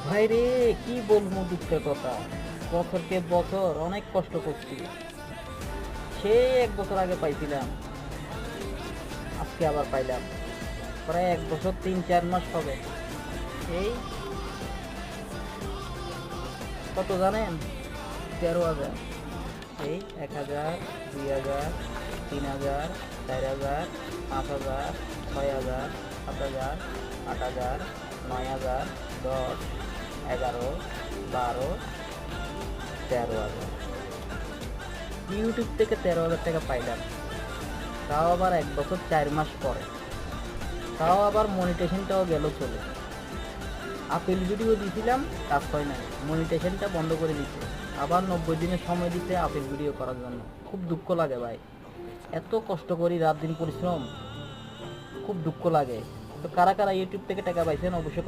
ভাই রে, কি বলবো দুঃখের কথা। বছরকে বছর অনেক কষ্ট করছি, সে 1 বছর আগে পাইছিলাম, আজকে আবার পাইলাম। প্রায় 1 বছর 3-4 মাস হবে। এই কত জানেন? 13,000। এই 1,000, 2,000, 3,000, 4,000, 5,000, 6,000, 7,000, 8,000, 9,000, 10, 11, 12, 13,000। ইউটিউব থেকে 13,000 টাকা পাইলাম, তাও আবার 1 বছর 4 মাস পরে। তাও আবার মনিটেশনটাও গেল চলে। আপেল ভিডিও দিছিলাম, কাজ হয় নাই, মনিটেশনটা বন্ধ করে দিচ্ছে। আবার 90 দিনের সময় দিতে আপেল ভিডিও করার জন্য। খুব দুঃখ লাগে ভাই, এত কষ্ট করি, রাত দিন পরিশ্রম, খুব দুঃখ লাগে। তো কারা কারা ইউটিউব থেকে টাকা পাইছেন অবশ্যই